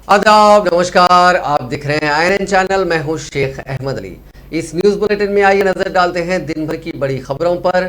आदाब, नमस्कार। आप दिख रहे हैं आईएनएन चैनल। मैं हूं शेख अहमद अली। इस न्यूज बुलेटिन में आइए नजर डालते हैं दिन भर की बड़ी खबरों पर।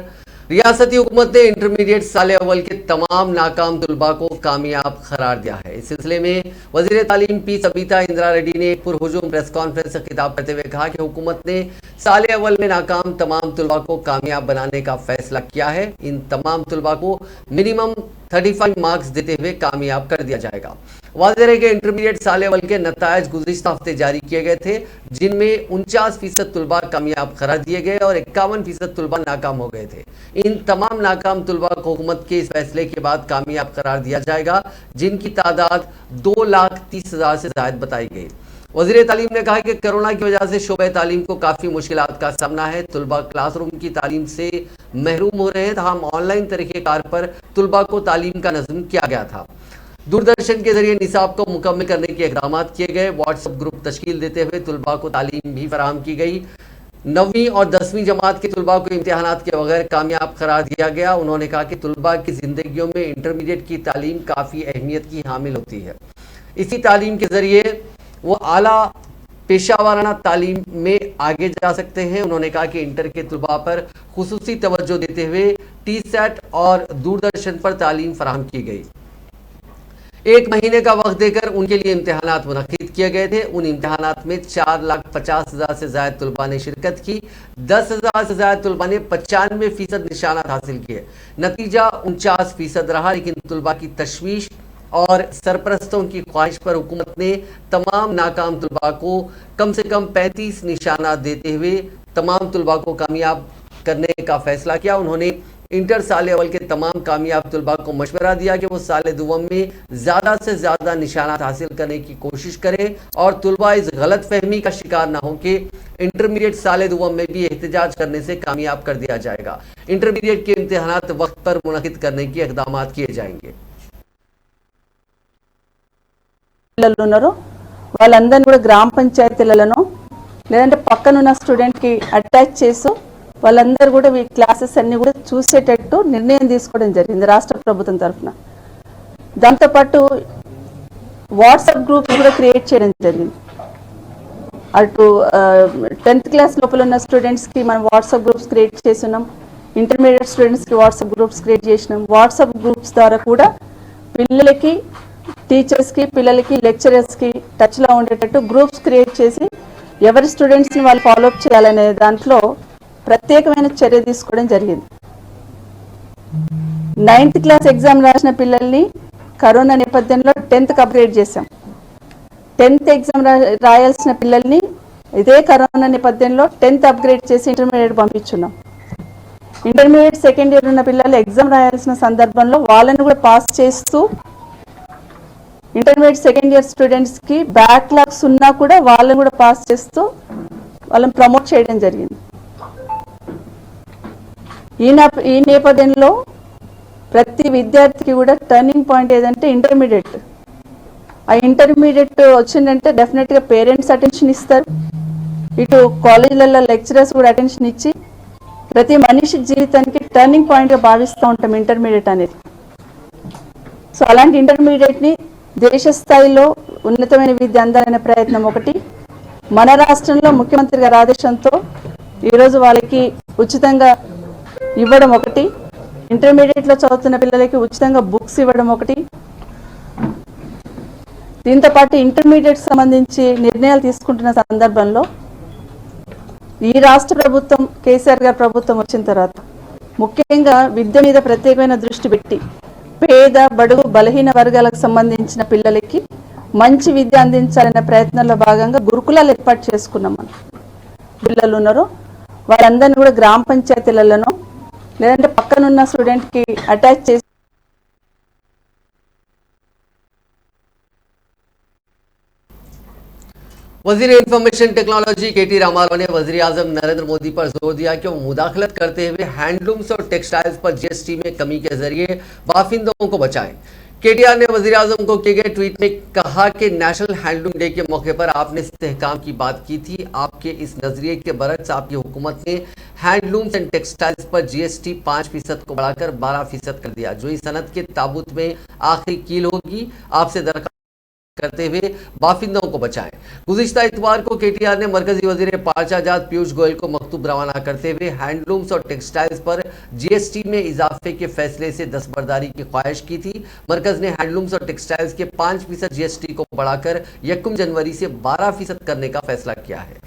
रियासती हुकूमत ने इंटरमीडिएट साल अव्वल के तमाम नाकाम तुलबा को कामयाब करार दिया है। इस सिलसिले में वजीर तालीम पी सबिता इंदिरा रेड्डी ने एक पुरहुजूम प्रेस कॉन्फ्रेंस से खिताब करते हुए कहा कि हुकूमत ने साल अव्वल में नाकाम तमाम तुलबा को कामयाब बनाने का फैसला किया है। इन तमाम तुलबा को मिनिमम 35 मार्क्स देते हुए कामयाब कर दिया जाएगा। वाज़ेह है कि इंटरमीडिएट साल अव्वल के नतायज गुज़िश्ता हफ्ते जारी किए गए थे, जिनमें 49% तुलबा कामयाब करार दिए गए और 51% तुलबा नाकाम हो गए थे। इन तमाम नाकाम तुलबा को हुकूमत के इस फैसले के बाद कामयाब करार दिया जाएगा, जिनकी तादाद 2,30,000 से ज़ायद बताई गई। वज़ीर तालीम ने कहा कि कोरोना की वजह से शोबे तालीम को काफ़ी मुश्किलात का सामना है। तुलबा क्लासरूम की तालीम से महरूम हो रहे हैं, तमाम ऑनलाइन तरीक़ेकार पर तुलबा को तालीम का नज़्म किया गया था। दूरदर्शन के जरिए निसाब को मुकम्मल करने के इक़दाम किए गए। व्हाट्सएप ग्रुप तश्कील देते हुए तुलबा को तालीम भी फराहम की गई। 9वीं और 10वीं जमात के तुलबा को इम्तिहानात के बगैर कामयाब करार दिया गया। उन्होंने कहा कि तुलबा की ज़िंदगियों में इंटरमीडिएट की तालीम काफ़ी अहमियत की हामिल होती है। इसी तालीम के ज़रिए वो आला पेशा वाराना तालीम में आगे जा सकते हैं। उन्होंने कहा कि इंटर के तुलबा पर खुसूसी तवज्जो देते हुए टी-सेट और दूरदर्शन पर तालीम फराहम की गई। 1 महीने का वक्त देकर उनके लिए इम्तिहानात मुनक्किद किए गए थे। उन इम्तिहानात में 4,50,000 से ज़ायद तुलबा ने शिरकत की। 10,000 से ज़ायद तुलबा ने 95% निशानात हासिल किए। नतीजा 49% रहा, लेकिन तुलबा की तशवीश और सरपरस्तों की ख्वाहिश पर हुकूमत ने तमाम नाकाम तुलबा को कम से कम 35 निशानात देते हुए तमाम तुलबा को कामयाब करने का फैसला किया। उन्होंने इंटर साल अव्वल के तमाम कामयाब तुलबा को मशवरा दिया कि वो साल दुवम में ज़्यादा से ज़्यादा निशानात हासिल करने की कोशिश करें और तुलबा इस गलत फहमी का शिकार ना हो कि इंटरमीडिएट साल दुवम में भी एहतजाज करने से कामयाब कर दिया जाएगा। इंटरमीडिएट के इम्तिहानात वक्त पर मुनक़िद करने के इक़दाम किए जाएंगे। వాళ్ళందరినీ కూడా గ్రామ పంచాయతీలలో లేదంటే పక్కనున్న స్టూడెంట్కి అటాచ్ చేసి వాళ్ళందరూ కూడా ఈ క్లాసెస్ అన్ని కూడా చూసేటట్టు నిర్ణయం తీసుకోవడం జరిగింది రాష్ట్ర ప్రభుత్వం తరఫున. దాంతోపాటు వాట్సాప్ గ్రూప్స్ కూడా క్రియేట్ చేయడం జరిగింది. అటు 10th క్లాస్ లోపల ఉన్న స్టూడెంట్స్కి మనం వాట్సాప్ గ్రూప్స్ క్రియేట్ చేస్తున్నాం, ఇంటర్మీడియట్ స్టూడెంట్స్కి వాట్సాప్ గ్రూప్స్ క్రియేట్ చేసినాం. వాట్సాప్ గ్రూప్స్ ద్వారా కూడా పిల్లలకి, టీచర్స్కి, పిల్లలకి, లెక్చరర్స్కి టచ్లో ఉండేటట్టు గ్రూప్స్ క్రియేట్ చేసి ఎవరి స్టూడెంట్స్ని వాళ్ళు ఫాలోఅప్ చేయాలనే దాంట్లో ప్రత్యేకమైన చర్య తీసుకోవడం జరిగింది. 9th క్లాస్ ఎగ్జామ్ రాసిన పిల్లల్ని కరోనా నేపథ్యంలో 10th అప్గ్రేడ్ చేశాం. 10th ఎగ్జామ్ రాయాల్సిన పిల్లల్ని ఇదే కరోనా నేపథ్యంలో 10th అప్గ్రేడ్ చేసి ఇంటర్మీడియట్ పంపించున్నాం. ఇంటర్మీడియట్ సెకండ్ ఇయర్ ఉన్న పిల్లలు ఎగ్జామ్ రాయాల్సిన సందర్భంలో వాళ్ళని కూడా పాస్ చేస్తూ ఇంటర్మీడియట్ సెకండ్ ఇయర్ స్టూడెంట్స్కి బ్యాక్లాగ్స్ ఉన్నా కూడా వాళ్ళని కూడా పాస్ చేస్తూ వాళ్ళని ప్రమోట్ చేయడం జరిగింది. ఈ నేపథ్యంలో ప్రతి విద్యార్థికి కూడా టర్నింగ్ పాయింట్ ఏదంటే ఇంటర్మీడియట్. ఆ ఇంటర్మీడియట్ వచ్చిందంటే డెఫినెట్గా పేరెంట్స్ అటెన్షన్ ఇస్తారు, ఇటు కాలేజీలలో లెక్చరర్స్ కూడా అటెన్షన్ ఇచ్చి ప్రతి మనిషి జీవితానికి టర్నింగ్ పాయింట్గా భావిస్తూ ఉంటాం ఇంటర్మీడియట్ అనేది. సో అలాంటి ఇంటర్మీడియట్ని దేశ స్థాయిలో ఉన్నతమైన విద్య అందాలనే ప్రయత్నం ఒకటి, మన రాష్ట్రంలో ముఖ్యమంత్రి గారి ఆదేశంతో ఈరోజు వాళ్ళకి ఉచితంగా ఇవ్వడం ఒకటి, ఇంటర్మీడియట్లో చదువుతున్న పిల్లలకి ఉచితంగా బుక్స్ ఇవ్వడం ఒకటి. దీంతో పాటు ఇంటర్మీడియట్ సంబంధించి నిర్ణయాలు తీసుకుంటున్న సందర్భంలో ఈ రాష్ట్ర ప్రభుత్వం, కేసీఆర్ గారి ప్రభుత్వం వచ్చిన తర్వాత ముఖ్యంగా విద్య మీద ప్రత్యేకమైన దృష్టి పెట్టి పేద, బడుగు, బలహీన వర్గాలకు సంబంధించిన పిల్లలకి మంచి విద్య అందించాలనే ప్రయత్నంలో భాగంగా గురుకులాలు ఏర్పాటు చేసుకున్నాం. మనం పిల్లలు ఉన్నారో వాళ్ళందరినీ కూడా గ్రామ పంచాయతీలలో లేదంటే పక్కనున్న స్టూడెంట్కి అటాచ్ చేసి वजीर इंफॉर्मेशन टेक्नोलॉजी के.टी. रामाराव ने वजीर आजम नरेंद्र मोदी पर जोर दिया कि वो मुदाखलत करते हुए हैंडलूम्स और टेक्सटाइल्स पर जीएसटी में कमी के जरिए बाशिंदों को बचाएं। केटीआर ने वजीर आजम को किए गए ट्वीट में कहा कि नेशनल हैंडलूम डे के मौके पर आपने इस्तेहकाम की बात की थी। आपके इस नजरिए के बरक्स आपकी हुकूमत ने हैंडलूम्स एंड टेक्सटाइल्स पर जीएसटी 5% को बढ़ाकर 12% कर दिया, जो इस सनत के ताबूत में आखिरी कील होगी। आपसे दरख्वास्त करते हुए बाशिंदों को बचाएं। गुज़िश्ता इतवार को केटीआर ने मरकजी वजीर पार्चाजात पीयूष गोयल को मकतूब रवाना करते हुए हैंडलूम्स और टेक्सटाइल्स पर जीएसटी में इजाफे के फैसले से दस्तबरदारी की ख्वाहिश की थी। मरकज ने हैंडलूम्स और टेक्सटाइल्स के 5% जीएसटी को बढ़ाकर 1 जनवरी से 12% करने का फैसला किया है।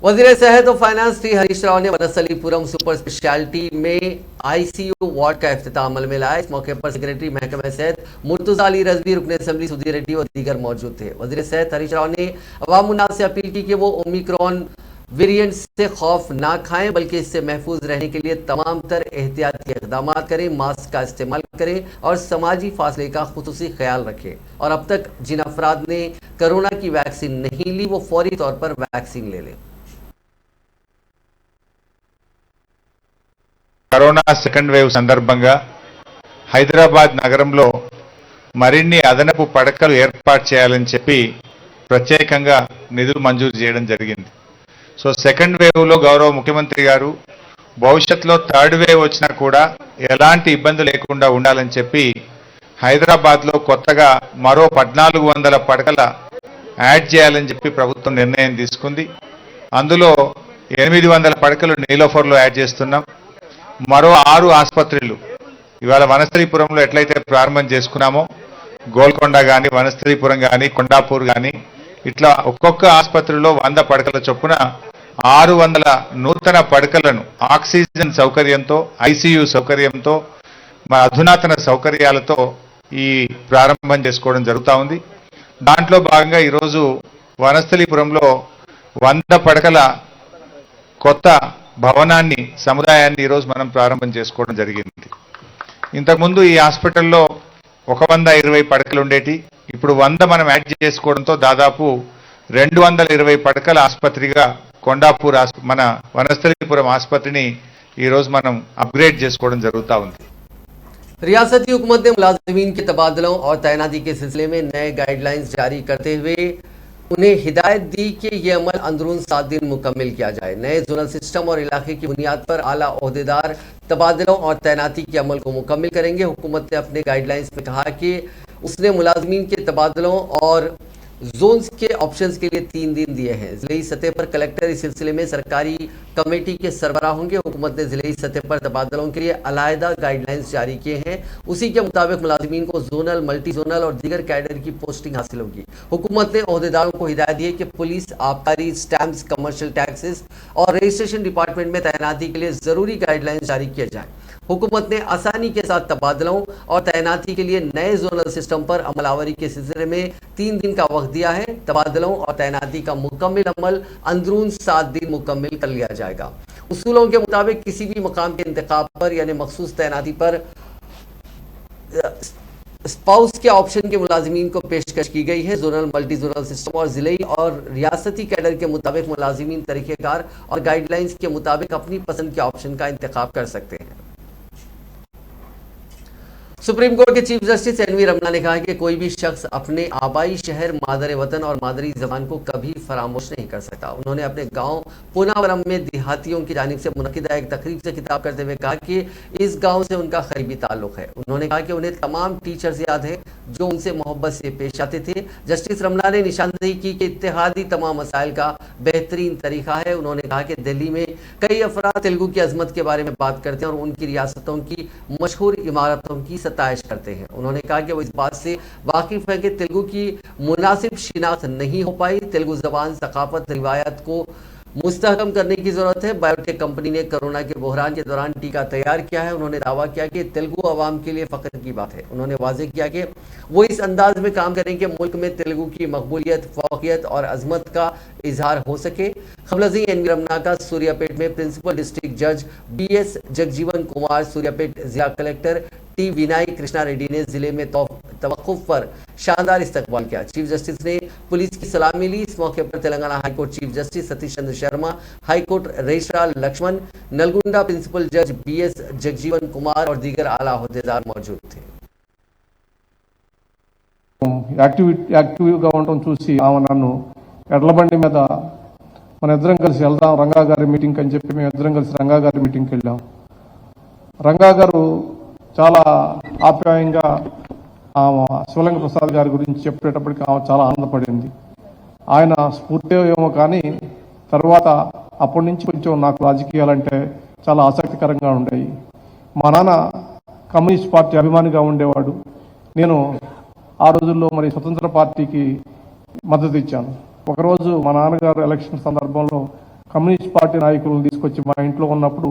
वजीर सेहत और फाइनेंस श्री हरीश राव ने वनस्थलीपुरम सुपर स्पेशलिटी में आईसीयू वार्ड का इफ्तिताह अमल में लाया। इस मौके पर सेक्रेटरी महकमा सेहत मुर्तजा अली रजवी, रुकन असेंबली सुधीर रेड्डी और दीगर मौजूद थे। वजीर सेहत हरीश राव ने अवाम उन्नास से अपील की कि वो ओमिक्रॉन वेरिएंट से खौफ ना खाएं, बल्कि इससे महफूज रहने के लिए तमाम तर एहतियाती इक़दाम करें, मास्क का इस्तेमाल करें और समाजी फासले का खुसूसी ख्याल रखें। और अब तक जिन अफराद ने कोरोना की वैक्सीन नहीं ली वो फौरी तौर पर वैक्सीन ले लें। కరోనా సెకండ్ వేవ్ సందర్భంగా హైదరాబాద్ నగరంలో మరిన్ని అదనపు పడకలు ఏర్పాటు చేయాలని చెప్పి ప్రత్యేకంగా నిధులు మంజూరు చేయడం జరిగింది. సో సెకండ్ వేవ్ లో గౌరవ ముఖ్యమంత్రి గారు భవిష్యత్తులో థర్డ్ వేవ్ వచ్చినా కూడా ఎలాంటి ఇబ్బంది లేకుండా ఉండాలని చెప్పి హైదరాబాద్ లో కొత్తగా మరో 1400 పడకల యాడ్ చేయాలని చెప్పి ప్రభుత్వం నిర్ణయం తీసుకుంది. అందులో 800 పడకలు నీలోఫర్లో యాడ్ చేస్తున్నాం. మరో 6 ఆసుపత్రులు ఇవాళ వనస్థలీపురంలో ఎట్లయితే ప్రారంభం చేసుకున్నామో గోల్కొండ కానీ వనస్థలీపురం కానీ కొండాపూర్ కానీ ఇట్లా ఒక్కొక్క ఆసుపత్రిలో 100 పడకల చొప్పున 600 నూతన పడకలను ఆక్సిజన్ సౌకర్యంతో ఐసీయూ సౌకర్యంతో అధునాతన సౌకర్యాలతో ఈ ప్రారంభం చేసుకోవడం జరుగుతూ ఉంది. దాంట్లో భాగంగా ఈరోజు వనస్థలీపురంలో 100 పడకల కొత్త భవనాన్ని సముదాయాన్ని ఈరోజు మనం ప్రారంభం చేసుకోవడం జరిగింది. ఇంతకుముందు ఈ హాస్పిటల్లో 120 పడకలు ఉండేటి, ఇప్పుడు 100 మనం యాడ్ చేసుకోవడంతో దాదాపు 220 పడకల ఆసుపత్రిగా కొండాపూర్ మన వనస్థలీపురం ఆసుపత్రిని ఈరోజు మనం అప్గ్రేడ్ చేసుకోవడం జరుగుతూ ఉంది. रियासती हुकूमत ने मुलाजिमीन के तबादलों और तैनाती के सिलसिले में नए गाइडलाइंस जारी करते हुए उन्हें हिदायत दी कि ये अमल अंदरून 7 दिन मुकम्मल किया जाए। नए जोनल सिस्टम और इलाके की बुनियाद पर आला ओहदेदार तबादलों और तैनाती के अमल को मुकम्मल करेंगे। हुकूमत ने अपने गाइडलाइंस में कहा कि उसने मुलाजिमीन के तबादलों और जोन्स के ऑप्शंस के लिए 3 दिन दिए हैं। जिले सतह पर कलेक्टर इस सिलसिले में सरकारी कमेटी के सरबराह होंगे। हुकूमत ने जिले सतह पर तबादलों के लिए अलहदा गाइडलाइंस जारी किए हैं। उसी के मुताबिक मुलाजिमीन को जोनल, मल्टी जोनल और दीगर कैडर की पोस्टिंग हासिल होगी। हुकूमत ने ओहदेदारों को हिदायत दी है कि पुलिस, आबकारी, स्टैम्प्स, कमर्शियल टैक्सेस और रजिस्ट्रेशन डिपार्टमेंट में तैनाती के लिए ज़रूरी गाइडलाइंस जारी किए जाएँ। हुकूमत ने आसानी के साथ तबादलों और तैनाती के लिए नए जोनल सिस्टम पर अमलावरी के सिलसिले में 3 दिन का वक्त दिया है। तबादलों और तैनाती का मुकम्मल अमल अंदरून 7 दिन मुकम्मल कर लिया जाएगा। उसूलों के मुताबिक किसी भी मकाम के इंतखाब पर यानी मखसूस तैनाती पर स्पाउस के ऑप्शन के मुलाजिमीन को पेशकश की गई है। जोनल, मल्टी जोनल सिस्टम और जिले और रियासती कैडर के मुताबिक मुलाजिमीन तरीक़ेकार और गाइडलाइंस के मुताबिक अपनी पसंद के ऑप्शन का इंतखाब कर सकते हैं। सुप्रीम कोर्ट के चीफ जस्टिस एनवी रमना ने कहा कि कोई भी शख्स अपने आबाई शहर, मादर वतन और मादरी जबान को कभी फरामोश नहीं कर सकता। उन्होंने अपने गांव पूनावरम में देहातियों की जानिब से मुनक़िदा एक तकरीब से खिताब करते हुए कहा कि इस गांव से उनका करीबी ताल्लुक़ है। उन्होंने कहा कि उन्हें तमाम टीचर्स याद हैं जो उनसे मोहब्बत से पेश आते थे। जस्टिस रमना ने निशानदेही की कि इत्तेहादी तमाम मसाइल का बेहतरीन तरीका है। उन्होंने कहा कि दिल्ली में कई अफराद तेलुगु की अजमत के बारे में बात करते हैं और उनकी रियासतों की मशहूर इमारतों की सताइश करते हैं। उन्होंने कहा कि वो इस बात से वाकिफ है कि तेलुगु की मुनासिब शिनाख्त नहीं हो पाई। तेलुगु जबान, सकाफत, रिवायत को मुस्तहकम करने की जरूरत है। बायोटेक कंपनी ने कोरोना के बहरान के दौरान टीका तैयार किया है। उन्होंने दावा किया कि तेलुगु अवाम के लिए फख्र की बात है। उन्होंने वाज़ेह किया कि वो इस अंदाज में काम करें कि मुल्क में तेलुगु की मकबूलियत, फौकियत और अजमत का इजहार हो सके। खबलजी एनवी रमना का सूर्यापेट में प्रिंसिपल डिस्ट्रिक्ट जज BS जगजीवन कुमार, सूर्यापेट जिला कलेक्टर T विनाई कृष्णा रेड्डी ने जिले में तवक्कुफ पर शानदार इस्तकबाल किया। चीफ जस्टिस ने पुलिस की सलामी ली। इस मौके पर Telangana high court chief justice Satish Chandra Sharma, high court registrar Laxman, Nalgonda principal जज BS जगजीवन कुमार और दीगर आला अहदेदार मौजूद थे। యాక్టివ్గా ఉండటం చూసి ఆమె నన్ను ఎడ్ల బండి మీద మన ఇద్దరం కలిసి వెళ్దాం రంగా గారి మీటింగ్ అని చెప్పి మేము ఇద్దరం కలిసి రంగా గారి మీటింగ్కి వెళ్ళాం. రంగా గారు చాలా ఆప్యాయంగా ఆమె శివలింగ ప్రసాద్ గారి గురించి చెప్పేటప్పటికి ఆమె చాలా ఆనందపడింది. ఆయన స్ఫూర్తి ఏమో కానీ తర్వాత అప్పటి నుంచి కొంచెం నాకు రాజకీయాలంటే చాలా ఆసక్తికరంగా ఉండేవి. మా నాన్న కమ్యూనిస్ట్ పార్టీ అభిమానిగా ఉండేవాడు. నేను ఆ రోజుల్లో మరి స్వతంత్ర పార్టీకి మద్దతు ఇచ్చాను. ఒకరోజు మా నాన్నగారు ఎలక్షన్ సందర్భంలో కమ్యూనిస్ట్ పార్టీ నాయకులను తీసుకొచ్చి మా ఇంట్లో ఉన్నప్పుడు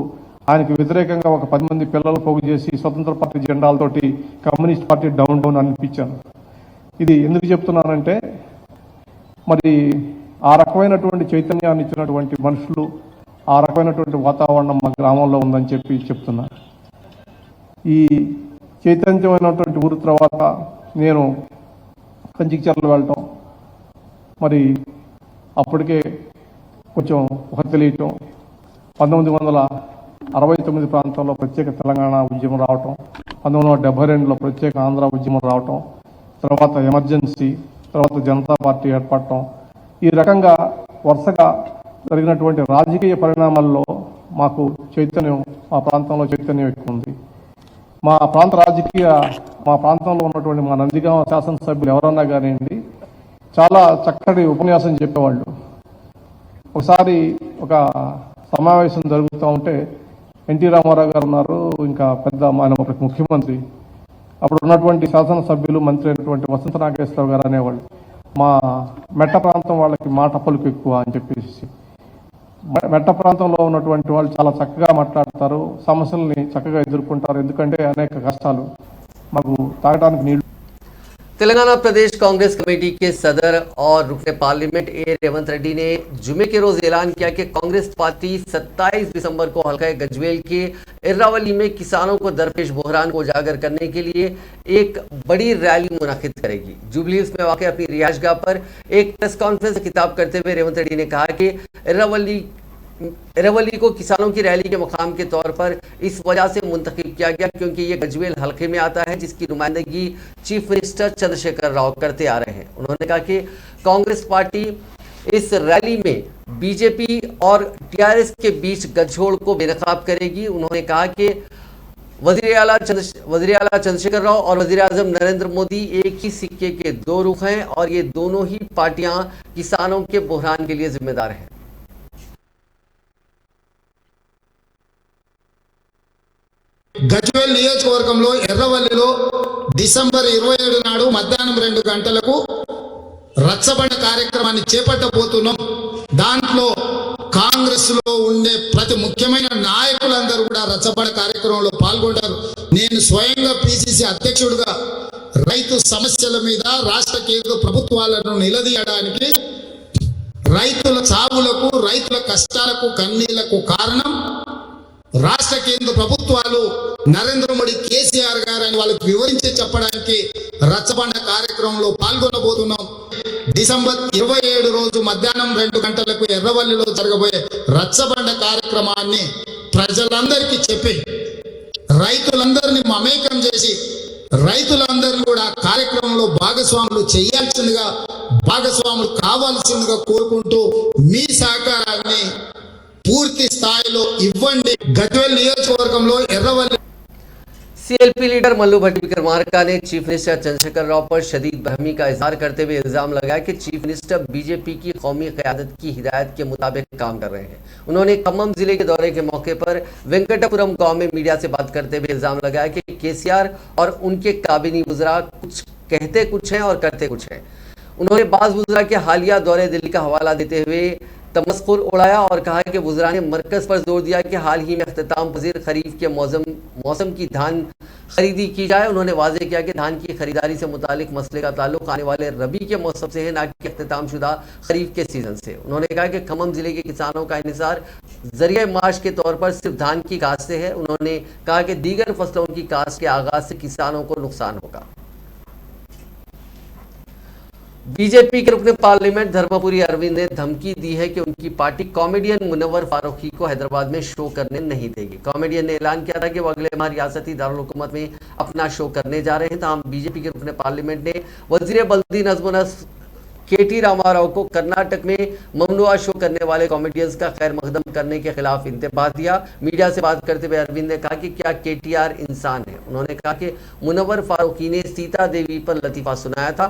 ఆయనకు వ్యతిరేకంగా ఒక 10 మంది పిల్లలు పోగు చేసి స్వతంత్ర పార్టీ జెండాలతోటి కమ్యూనిస్ట్ పార్టీ డౌన్ డౌన్ అనిపించాను. ఇది ఎందుకు చెప్తున్నానంటే మరి ఆ రకమైనటువంటి చైతన్యాన్ని ఇచ్చినటువంటి మనుషులు, ఆ రకమైనటువంటి వాతావరణం మా గ్రామంలో ఉందని చెప్తున్నా. ఈ చైతన్యమైనటువంటి ఊరు తర్వాత నేను కంచికచర్ల వెళ్ళటం, మరి అప్పటికే కొంచెం ఒక తెలియటం, 1969 ప్రాంతంలో ప్రత్యేక తెలంగాణ ఉద్యమం రావటం, 1972లో ప్రత్యేక ఆంధ్ర ఉద్యమం రావటం, తర్వాత ఎమర్జెన్సీ, తర్వాత జనతా పార్టీ ఏర్పడటం, ఈ రకంగా వరుసగా జరిగినటువంటి రాజకీయ పరిణామాల్లో మాకు చైతన్యం, మా ప్రాంతంలో చైతన్యం ఎక్కువ ఉంది. మా ప్రాంతంలో ఉన్నటువంటి మా నందిగామ శాసనసభ్యులు ఎవరన్నా కానివ్వండి, చాలా చక్కటి ఉపన్యాసం చెప్పేవాళ్ళు. ఒకసారి ఒక సమావేశం జరుగుతూ ఉంటే ఎన్టీ రామారావు గారు ఉన్నారు, ఇంకా పెద్ద ఆయన ముఖ్యమంత్రి, అప్పుడు ఉన్నటువంటి శాసనసభ్యులు మంత్రి అయినటువంటి వసంత నాగేశ్వరరావు గారు అనేవాళ్ళు, మా మెట్ట ప్రాంతం వాళ్ళకి మాట పలుకు ఎక్కువ అని చెప్పేసి. మెట్ట ప్రాంతంలో ఉన్నటువంటి వాళ్ళు చాలా చక్కగా మాట్లాడతారు, సమస్యల్ని చక్కగా ఎదుర్కొంటారు, ఎందుకంటే అనేక కష్టాలు, మాకు తాగడానికి నీళ్లు. तेलंगाना प्रदेश कांग्रेस कमेटी के सदर और रुकने पार्लियामेंट ए रेवंत रेड्डी ने जुमे के रोज ऐलान किया कि कांग्रेस पार्टी 27 दिसंबर को हल्का गजवेल के इर्रावली में किसानों को दरपेश बहरान को उजागर करने के लिए एक बड़ी रैली मुनाकिद करेगी। जुबली हिल्स में वाक़ अपनी रिहाइशगाह पर एक प्रेस कॉन्फ्रेंस से खिताब करते हुए रेवंत रेड्डी ने कहा कि इर्रावली को किसानों की रैली के मुकाम के तौर पर इस वजह से मुंतखब किया गया क्योंकि ये गजवेल हल्के में आता है जिसकी नुमाइंदगी चीफ मिनिस्टर चंद्रशेखर राव करते आ रहे हैं। उन्होंने कहा कि कांग्रेस पार्टी इस रैली में बीजेपी और टीआरएस के बीच गठजोड़ को बेनकाब करेगी। उन्होंने कहा कि वज़ीर आला चंद्रशेखर राव और वज़ीर आज़म नरेंद्र मोदी एक ही सिक्के के दो रुख हैं और ये दोनों ही पार्टियां किसानों के बहरान के लिए जिम्मेदार हैं। గజ్వేల్ నియోజకవర్గంలో ఎర్రవల్లిలో డిసెంబర్ 27 నాడు మధ్యాహ్నం 2 గంటలకు రచ్చబండ కార్యక్రమాన్ని చేపట్టబోతున్నాం. దాంట్లో కాంగ్రెస్ లో ఉండే ప్రతి ముఖ్యమైన నాయకులందరూ కూడా రచ్చబండ కార్యక్రమంలో పాల్గొంటారు. నేను స్వయంగా పిసిసి అధ్యక్షుడిగా రైతు సమస్యల మీద రాష్ట్ర కేంద్ర ప్రభుత్వాలను నిలదీయడానికి, రైతుల చావులకు, రైతుల కష్టాలకు, కన్నీళ్లకు కారణం రాష్ట్ర కేంద్ర ప్రభుత్వాలు, నరేంద్ర మోడీ, కేసీఆర్ గారు అని వాళ్ళకి వివరించి చెప్పడానికి రచ్చబండ కార్యక్రమంలో పాల్గొనబోతున్నాం. డిసెంబర్ 27 రోజు మధ్యాహ్నం 2 గంటలకు ఎర్రవల్లిలో జరగబోయే రచ్చబండ కార్యక్రమాన్ని ప్రజలందరికీ చెప్పి రైతులందరినీ మమేకం చేసి రైతులందరినీ కూడా కార్యక్రమంలో భాగస్వాములు కావాల్సిందిగా కోరుకుంటూ మీ సహకారాన్ని పూర్తి స్థాయిలో ఇవ్వండి. గజ్వేల్ నియోజకవర్గంలో ఎర్రవల్లి सीएलपी लीडर मल्लू भट्ट विक्रमार्का ने चीफ मिनिस्टर चंद्रशेखर राव पर शदीद बहमी का इजहार करते हुए इल्जाम लगाया कि चीफ मिनिस्टर बीजेपी की कौमी क़यादत की हिदायत के मुताबिक काम कर रहे हैं। उन्होंने खम्मम जिले के दौरे के मौके पर वेंकटपुरम गांव में मीडिया से बात करते हुए इल्जाम लगाया कि केसीआर और उनके काबिनी वुज़रा कुछ कहते कुछ हैं और करते कुछ हैं। उन्होंने बाज़ वुज़रा के हालिया दौरे दिल्ली का हवाला देते हुए तमस्कुर उड़ाया और कहा कि वुज़रा ने मरकज़ पर जोर दिया कि हाल ही में अख्तिताम पज़ीर खरीफ के मौसम की धान खरीदी की जाए। उन्होंने वाज़ेह किया कि धान की खरीदारी से मुतालिक मसले का ताल्लुक आने वाले रबी के मौसम से है, ना कि अख्तिताम शुदा खरीफ के सीज़न से। उन्होंने कहा कि खम्मम ज़िले के किसानों का इन्हिसार ज़रिए माश के तौर पर सिर्फ धान की काश्त से है। उन्होंने कहा कि दीगर फसलों की काश्त के आगाज़ से किसानों को नुकसान होगा। बीजेपी के रुकने पार्लियामेंट धर्मपुरी अरविंद ने धमकी दी है कि उनकी पार्टी कॉमेडियन मुनव्वर फारूकी को हैदराबाद में शो करने नहीं देगी। कॉमेडियन ने ऐलान किया था कि वो अगले माह रियासती दारुल हुकूमत में अपना शो करने जा रहे हैं। तमाम बीजेपी के रुकने पार्लियामेंट ने वज़ीर बल्दी नज़्म केटी रामाराव को कर्नाटक में ममनुआ शो करने वाले कॉमेडियंस का खैर मकदम करने के खिलाफ इंतबाह दिया। मीडिया से बात करते हुए अरविंद ने कहा कि क्या केटीआर इंसान है। उन्होंने कहा कि मुनव्वर फारूकी ने सीता देवी पर लतीफा सुनाया था।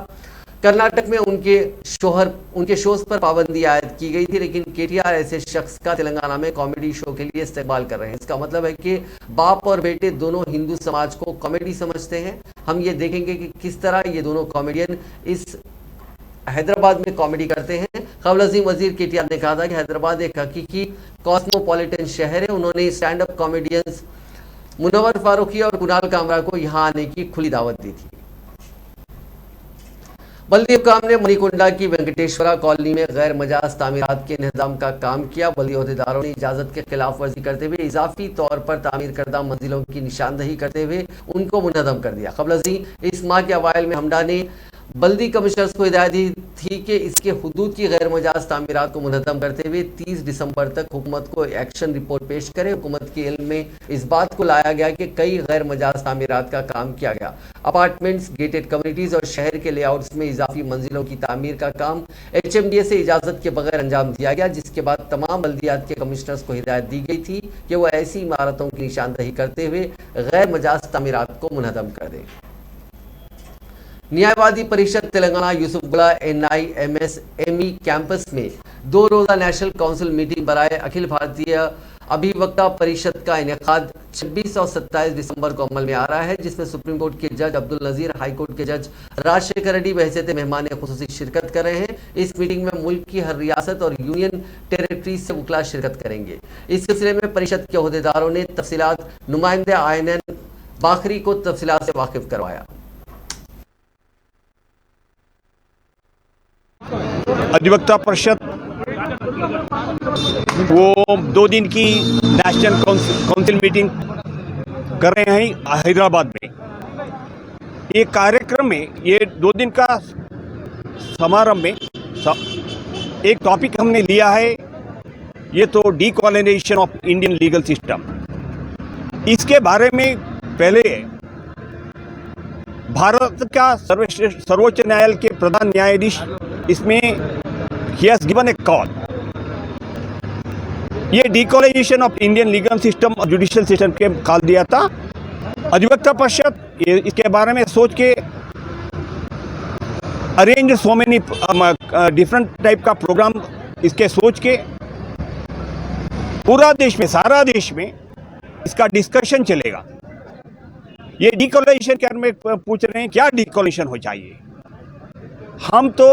कर्नाटक में उनके शोज पर पाबंदी आयद की गई थी, लेकिन केटीआर ऐसे शख्स का तेलंगाना में कॉमेडी शो के लिए इस्तेमाल कर रहे हैं। इसका मतलब है कि बाप और बेटे दोनों हिंदू समाज को कॉमेडी समझते हैं। हम ये देखेंगे कि किस तरह ये दोनों कॉमेडियन इस हैदराबाद में कॉमेडी करते हैं। कबल अजीम वजीर केटीआर ने कहा था कि हैदराबाद एक हकीकी कॉस्मोपॉलिटन शहर है। उन्होंने stand up comedians Munawar Faruqui और कुणाल कामरा को यहां आने की खुली दावत दी थी। बल्दी हुकाम ने मणिकुंडा की वेंकटेश्वरा कॉलोनी में गैर मजाज तामीरात के इंतजाम का काम किया। बल्दी अहदेदारों ने इजाजत के खिलाफ वर्जी करते हुए इजाफी तौर पर तामीर करदा मंजिलों की निशानदही करते हुए उनको मुनहदम कर दिया। कबल इस माह के अवाइल में हमडा ने बल्दी कमिश्नर्स को हिदायत दी थी कि इसके हुदूद की गैर मजाज तामीरात को मुनहदम करते हुए 30 दिसंबर तक हुकूमत को एक्शन रिपोर्ट पेश करे। हुकूमत के इल्म में इस बात को लाया गया कि कई गैर मजाज तामीरात का काम किया गया। अपार्टमेंट्स, गेटेड कम्युनिटीज और शहर के लेआउट्स में इजाफी मंजिलों की तामीर का काम HMDA से इजाजत के बगैर अंजाम दिया गया, जिसके बाद तमाम बल्दियात के कमिश्नर्स को हिदायत दी गई थी कि वह ऐसी इमारतों की निशानदही करते हुए गैर मजाज तामीरात को मुनहदम कर दें। न्यायवादी परिषद तेलंगाना यूसुफगुड़ा NIMSME कैंपस में 2 रोजा नेशनल काउंसिल मीटिंग बराए अखिल भारतीय अभिवक्ता परिषद का इनेकाद 26 और 27 दिसंबर को अमल में आ रहा है, जिसमें सुप्रीम कोर्ट के जज अब्दुल नजीर, हाई कोर्ट के जज राजशेखर रेड्डी बहैसियत मेहमान खुसूसी शिरकत कर रहे हैं। इस मीटिंग में मुल्क की हर रियासत और यूनियन टेरिटरी से वकला शिरकत करेंगे। इस सिलसिले में परिषद के अहदेदारों ने तफसीलात नुमाइंदे INN बाखरी को तफसीलात से वाकिफ करवाया। अधिवक्ता परिषद वो 2 दिन की नेशनल काउंसिल मीटिंग कर रहे हैं हैदराबाद में। ये कार्यक्रम में ये 2 दिन का समारोह में एक टॉपिक हमने लिया है, ये तो डीकॉलोनाइजेशन ऑफ इंडियन लीगल सिस्टम। इसके बारे में पहले भारत का सर्वोच्च न्यायालय के प्रधान न्यायाधीश इसमें he has given a call। ये डीकॉलोनाइजेशन ऑफ इंडियन लीगल सिस्टम और जुडिशियल सिस्टम के कॉल दिया था। अधिवक्ता परिषद इसके बारे में सोच के arrange so many different type का प्रोग्राम इसके सोच के पूरा देश में, सारा देश में इसका डिस्कशन चलेगा। ये डीकॉलोनाइजेशन के बारे में पूछ रहे हैं, क्या डीकॉलोनाइजेशन हो चाहिए। हम तो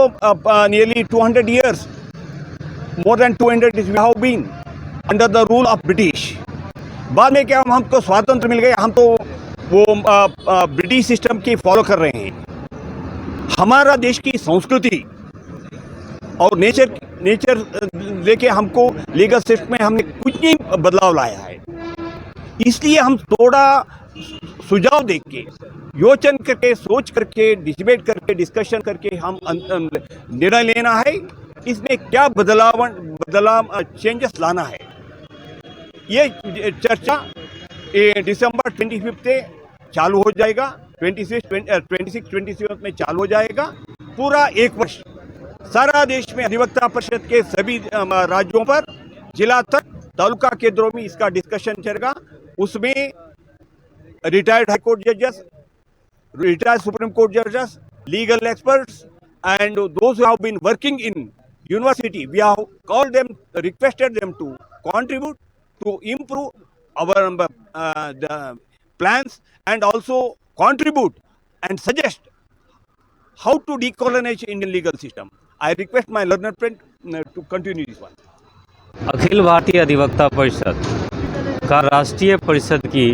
nearly 200 years, more than 200 years we have been under the rule of British। बाद में क्या हमको स्वातंत्र मिल गया, हम तो वो ब्रिटिश सिस्टम की फॉलो कर रहे हैं। हमारा देश की संस्कृति और नेचर लेके हमको लीगल सिस्टम में हमने कुछ नहीं बदलाव लाया है। इसलिए हम थोड़ा सुझाव देख के, योचन करके, सोच करके, डिबेट करके, डिस्कशन करके हम निर्णय लेना है इसमें क्या बदलाव चेंजेस लाना है। ये चर्चा दिसंबर 25 से चालू हो जाएगा, 26-27 में चालू हो जाएगा। पूरा 1 वर्ष सारा देश में अधिवक्ता परिषद के सभी राज्यों पर, जिला तक, तालुका केंद्रों में इसका डिस्कशन चलेगा। उसमें रिटायर्ड हाई कोर्ट जजेस, retired Supreme Court judges, legal experts, and those who have been working in university, we have called them, requested them to contribute to improve our the plans and also contribute and suggest how to decolonize Indian legal system. I request my learned friend to continue this one. Akhil Bharatiya अधिवक्ता परिषद का राष्ट्रीय परिषद की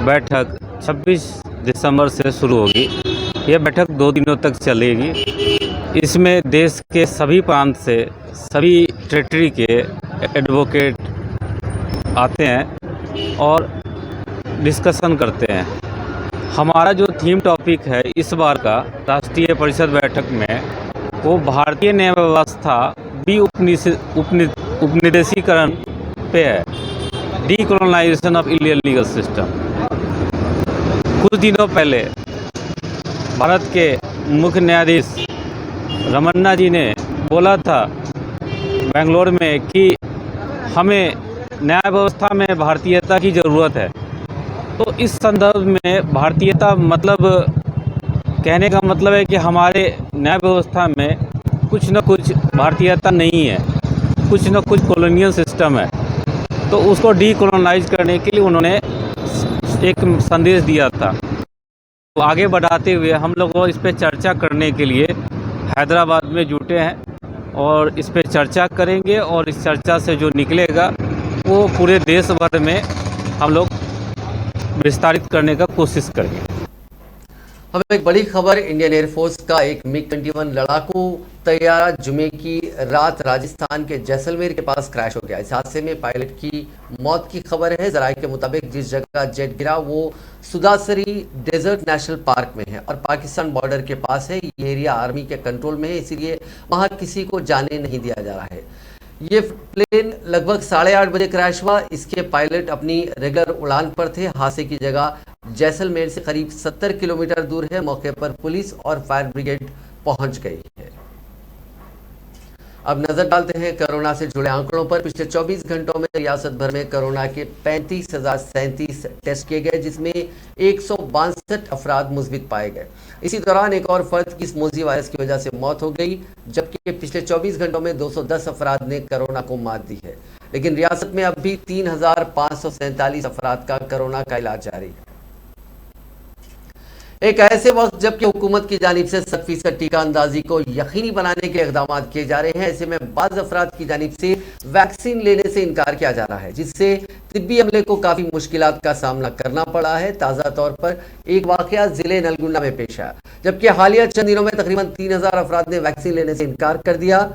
बैठक 26 दिसंबर से शुरू होगी। यह बैठक 2 दिनों तक चलेगी। इसमें देश के सभी प्रांत से सभी टेरिटरी के एडवोकेट आते हैं और डिस्कशन करते हैं। हमारा जो थीम टॉपिक है इस बार का राष्ट्रीय परिषद बैठक में, वो भारतीय न्याय व्यवस्था भी उपनिदेशीकरण पे है, डीकॉलोनाइजेशन ऑफ इंडियन लीगल सिस्टम। कुछ दिनों पहले भारत के मुख्य न्यायाधीश रमन्ना जी ने बोला था बेंगलोर में कि हमें न्याय व्यवस्था में भारतीयता की ज़रूरत है। तो इस संदर्भ में भारतीयता मतलब कहने का मतलब है कि हमारे न्याय व्यवस्था में कुछ न कुछ भारतीयता नहीं है, कुछ न कुछ कॉलोनियल सिस्टम है। तो उसको डीकोलोनाइज करने के लिए उन्होंने एक संदेश दिया था। तो आगे बढ़ाते हुए हम लोग इस पे चर्चा करने के लिए हैदराबाद में जुटे हैं और इस पे चर्चा करेंगे और इस चर्चा से जो निकलेगा वो पूरे देश भर में हम लोग विस्तारित करने का कोशिश करेंगे। अब एक बड़ी खबर, इंडियन एयरफोर्स का एक मिग-21 लड़ाकू तैयारा जुमे की रात राजस्थान के जैसलमेर के पास क्रैश हो गया। इस हादसे में पायलट की मौत की खबर है। जराये के मुताबिक जिस जगह जेट गिरा वो सुदासरी डेजर्ट नेशनल पार्क में है और पाकिस्तान बॉर्डर के पास है। ये एरिया आर्मी के कंट्रोल में है, इसीलिए वहां किसी को जाने नहीं दिया जा रहा है। ये प्लेन लगभग 8:30 बजे क्रैश हुआ। इसके पायलट अपनी रेगुलर उड़ान पर थे। हादसे की जगह जैसलमेर से करीब 70 किलोमीटर दूर है। मौके पर पुलिस और फायर ब्रिगेड पहुंच गई है। अब नजर डालते हैं कोरोना से जुड़े आंकड़ों पर। पिछले 24 घंटों में रियासत भर में कोरोना के 35,037 टेस्ट किए गए, जिसमें 162 अफराद मुस्बित पाए गए। इसी दौरान एक और फर्द की स्मोजी वायरस की वजह से मौत हो गई, जबकि पिछले 24 घंटों में 210 अफराद ने कोरोना को मात दी है। लेकिन रियासत में अब भी 3,547 अफराद का कोरोना का इलाज जारी है। एक ऐसे वक्त जबकि हुकूमत की जानिब से 100% टीका अंदाजी को यकीनी बनाने के इकदाम किए जा रहे हैं, ऐसे में बाज़ अफराद की जानिब से वैक्सीन लेने से इनकार किया जा रहा है, जिससे तिब्बी अमले को काफ़ी मुश्किलात का सामना करना पड़ा है। ताज़ा तौर पर एक वाक़या ज़िले नलगुंडा में पेश आया, जबकि हालिया चंद दिनों में तकरीबन 3,000 अफराद ने वैक्सीन लेने से इनकार कर दिया।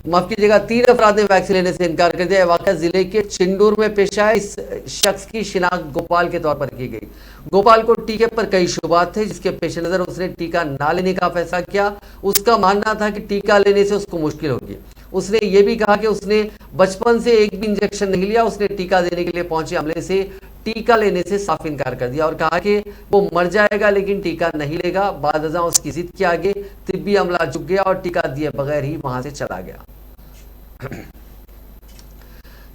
माफ कीजिएगा, 3 अफराद ने वैक्सीन लेने से इनकार कर दिया। वाक़या जिले के चिंडूर में पेश आया। इस शख्स की शिनाख्त गोपाल के तौर पर की गई। गोपाल को टीके पर कई शुबहात थे, जिसके पेश नज़र उसने टीका ना लेने का फैसला किया। उसका मानना था कि टीका लेने से उसको मुश्किल होगी। उसने ये भी कहा कि उसने बचपन से एक भी इंजेक्शन नहीं लिया। उसने टीका देने के लिए पहुंचे अमले से टीका लेने से साफ इनकार कर दिया और कहा कि वो मर जाएगा लेकिन टीका नहीं लेगा। बाद अज़ां उसकी जिद के आगे तिब्बी अमला झुक गया और टीका दिए बगैर ही वहां से चला गया।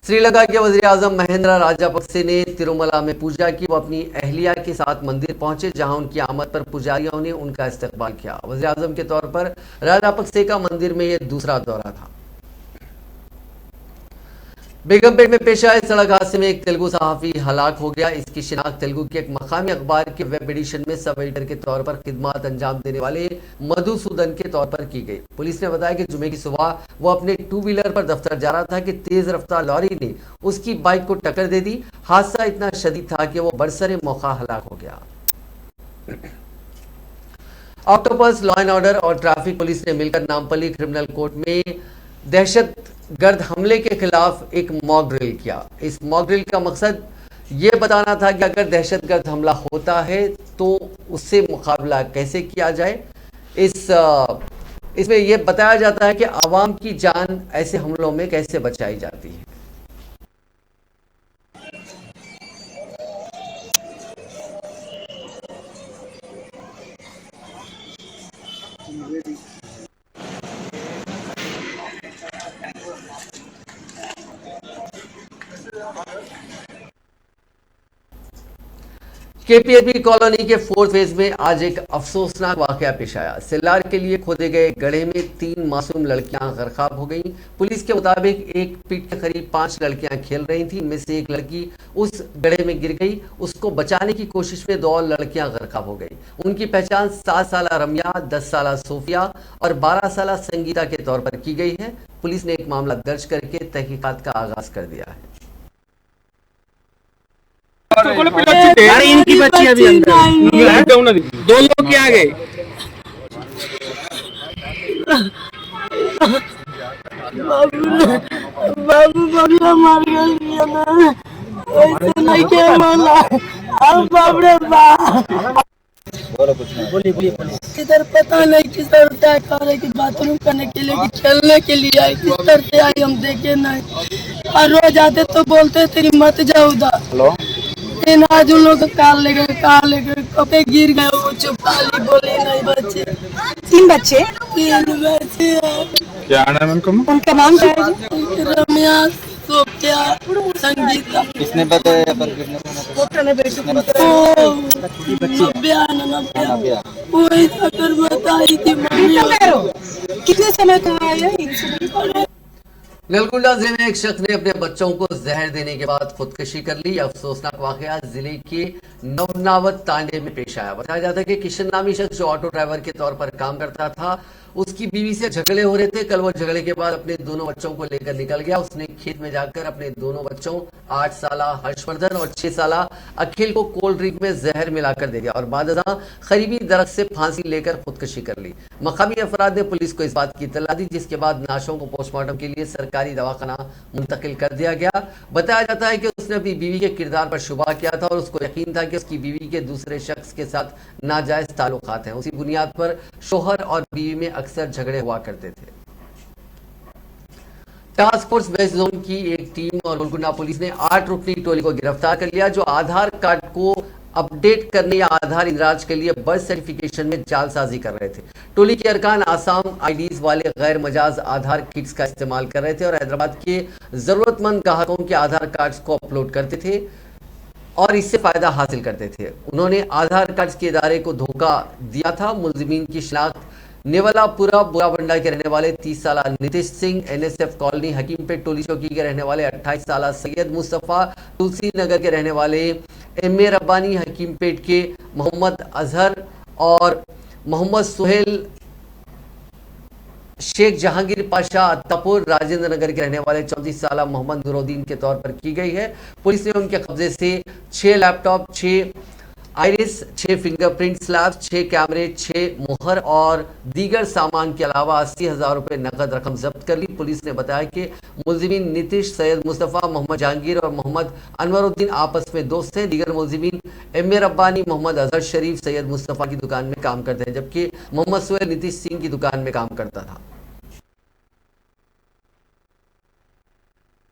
श्रीलंका के वज़ीर आज़म महिंद्रा राजापक्से ने तिरुमला में पूजा की। वो अपनी अहलिया के साथ मंदिर पहुंचे, जहां उनकी आमद पर पुजारियों ने उनका इस्तकबाल किया। वज़ीर आज़म के तौर पर राजापक्से का मंदिर में यह दूसरा दौरा था। बेगमपेट में पेश आए सड़क हादसे में एक तेलुगु सहाफ़ी हलाक हो गया। इसकी शिनाख्त तेलुगु के एक मकामी अखबार के वेब एडिशन में सब एडिटर के तौर पर खिदमत अंजाम देने वाले मधुसूदन के तौर पर की गई। पुलिस ने बताया कि जुमे की सुबह वो अपने 2 व्हीलर पर दफ्तर जा रहा था कि तेज रफ्तार लॉरी ने उसकी बाइक को टक्कर दे दी। हादसा इतना शदीद था कि वो बरसरे मौका हलाक हो गया। ऑक्टोपस, लॉ एंड ऑर्डर और ट्रैफिक पुलिस ने मिलकर नामपल्ली क्रिमिनल कोर्ट में दहशतगर्द हमले के खिलाफ एक मॉक ड्रिल किया। इस मॉक ड्रिल का मकसद ये बताना था कि अगर दहशतगर्द हमला होता है तो उससे मुकाबला कैसे किया जाए। इसमें यह बताया जाता है कि आवाम की जान ऐसे हमलों में कैसे बचाई जाती है। केपीएपी कॉलोनी के 4th फेज में आज एक अफसोसनाक वाकया पेश आया। सिल्लार के लिए खोदे गए गड्ढे में 3 मासूम लड़कियां गर्काब हो गईं। पुलिस के मुताबिक एक फीट के करीब 5 लड़कियां खेल रही थीं। इनमें से एक लड़की उस गड्ढे में गिर गई। उसको बचाने की कोशिश में 2 और लड़कियां गर्काब हो गई। उनकी पहचान 7 साल रम्या, 10 साल सोफिया और 12 साल संगीता के तौर पर की गई है। पुलिस ने एक मामला दर्ज करके तहकीकात का आगाज कर दिया है। अरे इनकी बच्ची अभी अंदर 2 लोग क्या गए। बाबू बढ़िया मार गया ना, ऐसे नहीं के माना। अब बाप रे बाप, बोलिए किधर पता नहीं किस तरह क्या कर रहे कि बाथरूम करने के लिए कि खेलने के लिए आई, किस तरह से आई हम देखे नहीं। और रोज आते तो बोलते तेरी मत जाओ उधर। हेलो, आज उन लोग कार ले गए, कपे गिर गए, वो चुप बोले नहीं। बच्चे 3 बच्चे तीन बच्चे हैं। क्या नाम है उनका नाम क्या है? रम्या, सोफिया, संगीता। किसने बताया पर नब्या वही जाकर बताई थी मम्मी। कितने समय का है ये इंसिडेंट? नलगुंडा जिले में एक शख्स ने अपने बच्चों को जहर देने के बाद खुदकुशी कर ली। अफसोसनाक वाकया जिले के नवनावत तांडे में पेश आया। बताया जाता है कि किशन नामी शख्स जो ऑटो ड्राइवर के तौर पर काम करता था, उसकी बीवी से झगड़े हो रहे थे। कल वो झगड़े के बाद अपने दोनों बच्चों को लेकर निकल गया। उसने खेत में जाकर अपने दोनों बच्चों 8 साल हर्षवर्धन और 6 साल अखिल को कोल्ड ड्रिंक में जहर मिलाकर दे दिया और बादशाह करीबी दरख्त से फांसी लेकर खुदकुशी कर ली। मकामी अफराद ने पुलिस को इस बात की इत्तला दी, जिसके बाद लाशों को पोस्टमार्टम के लिए सरकारी दवाखाना मुंतकिल कर दिया गया। बताया जाता है कि उसने अपनी बीवी के किरदार पर शुबा किया था और उसको यकीन था कि उसकी बीवी के दूसरे शख्स के साथ नाजायज ताल्लुकात हैं। उसी बुनियाद पर शोहर और बीवी में अक्सर झगड़े हुआ करते थे। टास्क फोर्स वेस्ट जोन की एक टीम और गोलकुंडा पुलिस ने 8 रुकनी टोली को गिरफ्तार कर लिया, जो आधार कार्ड को अपडेट करने या आधार इंदराज के लिए बर्थ सर्टिफिकेशन में जालसाजी कर रहे थे। टोली के अरकान आसाम आईडीज वाले गैर मजाज आधार किट्स का इस्तेमाल कर रहे थे और हैदराबाद के जरूरतमंद ग्राहकों के आधार कार्ड्स को अपलोड करते थे और इससे फायदा हासिल करते थे। उन्होंने आधार कार्ड्स के इदारे को धोखा दिया था। मुलजिमीन की शिनाख्त नेवलापुरा बोराबंडा के रहने वाले 30 साल नीतीश सिंह, एनएसएफ कॉलोनी हकीमपेट टोली चौकी के रहने वाले 28 साल सैयद मुस्तफ़ा, तुलसी नगर के रहने वाले एम.ए. रब्बानी, हकीमपेट के मोहम्मद अजहर और मोहम्मद सुहेल, शेख जहांगीर पाशा तपुर, राजेंद्र नगर के रहने वाले 34 साल मोहम्मद नूरुद्दीन के तौर पर की गई है। पुलिस ने उनके कब्जे से 6 लैपटॉप, 6 आइरिस, 6 फिंगरप्रिंट स्लैब्स, 6 कैमरे, 6 मोहर और दीगर सामान के अलावा 80,000 रुपए नकद रकम जब्त कर ली। पुलिस ने बताया कि मुलजिमीन नीतीश, सैयद मुस्तफ़ा, मोहम्मद जहांगीर और मोहम्मद अनवरुद्दीन आपस में दोस्त हैं। दीगर मुलजिमीन एम.ए. रब्बानी, मोहम्मद अजहर शरीफ, सैयद मुस्तफ़ा की दुकान में काम करते हैं, जबकि मोहम्मद सुहेल नीतीश सिंह की दुकान में काम करता था।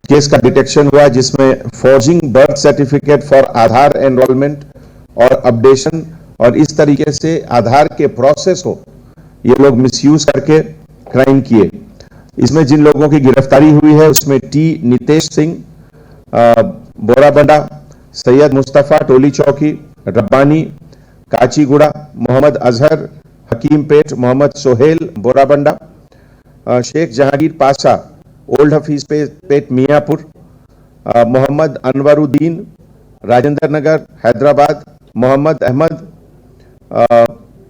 केस का डिटेक्शन हुआ जिसमें forging birth certificate for Aadhaar enrolment और अपडेशन और इस तरीके से आधार के प्रोसेस को ये लोग मिसयूज करके क्राइम किए। इसमें जिन लोगों की गिरफ्तारी हुई है उसमें टी नितेश सिंह बोराबंडा, सैयद मुस्तफ़ा टोली चौकी रब्बानी काचीगुड़ा, मोहम्मद अजहर हकीमपेट, मोहम्मद सोहेल बोराबंडा, शेख जहांगीर पाशा ओल्ड हफीज पेट मियापुर, मोहम्मद अनवरुद्दीन राजेंद्र नगर हैदराबाद, मोहम्मद अहमद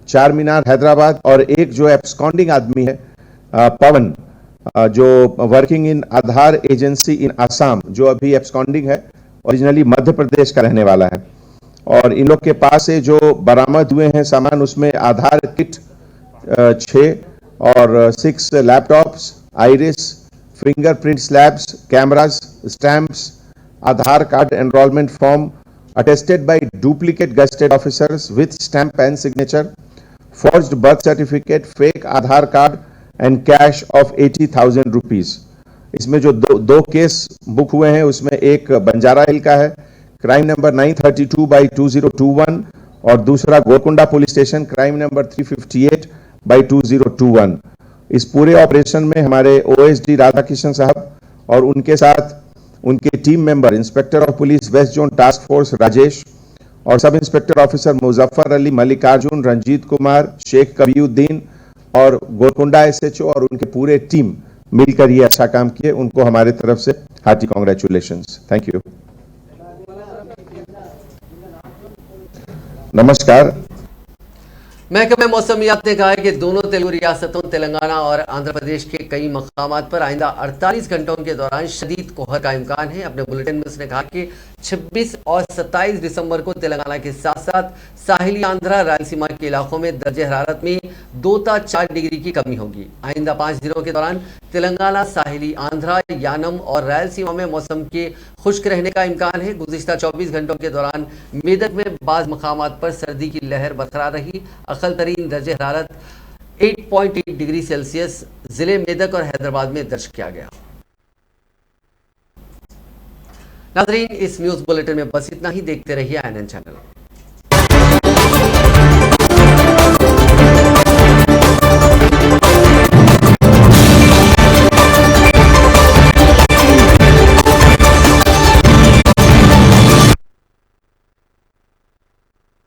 चार मीनार हैदराबाद और एक जो एब्सकॉन्डिंग आदमी है पवन जो वर्किंग इन आधार एजेंसी इन आसाम, जो अभी एब्सकॉन्डिंग है, ओरिजिनली मध्य प्रदेश का रहने वाला है। और इन लोग के पास से जो बरामद हुए हैं सामान उसमें आधार किट 6 और 6 laptops, iris, fingerprint slabs, cameras, stamps, Aadhaar card enrolment form attested by duplicate gazetted officers with stamp and signature, forged birth certificate, fake Aadhaar card and cash of 80,000 rupees. इसमें जो दो केस बुक हुए हैं उसमें एक बंजारा हिल का है, crime number 932/2021 और दूसरा Golconda police station crime number 358/2021। इस पूरे ऑपरेशन में हमारे OSD राधाकिशन साहब और उनके साथ उनके team member inspector of police west zone task force Rajesh और sub inspector officer Muzaffar Ali, Mallikarjun, Ranjit Kumar, Sheikh Kabiuddin और गोलकुंडा SHO और उनके पूरे टीम मिलकर ये अच्छा काम किए। उनको हमारे तरफ से हार्टी कांग्रेचुलेशंस। Thank you. नमस्कार। महकमे मौसमियात ने कहा है कि दोनों तेलुगु रियासतों तेलंगाना और आंध्र प्रदेश के कई मकामात पर आइंदा 48 घंटों के दौरान शदीद कोहर का इम्कान है। अपने बुलेटिन में उसने कहा कि 26 और 27 दिसंबर को तेलंगाना के साथ साथ साहिली आंध्रा रायलसीमा के इलाकों में दर्जे हरारत में 2 से 4 डिग्री की कमी होगी। आइंदा 5 दिनों के दौरान तेलंगाना, साहिली आंध्रा, यानम और रायलसीमा में मौसम के खुश्क रहने का इम्कान है। गुज़िश्ता 24 घंटों के दौरान मेदक में बाज़ मकामात पर सर्दी की लहर बरकरार रही। अक़ल तरीन दर्जे हरारत 8.8 डिग्री सेल्सियस जिले मेदक और हैदराबाद में दर्ज किया गया। नाज़रीन, इस न्यूज़ बुलेटिन में बस इतना ही। देखते रहिए INN चैनल।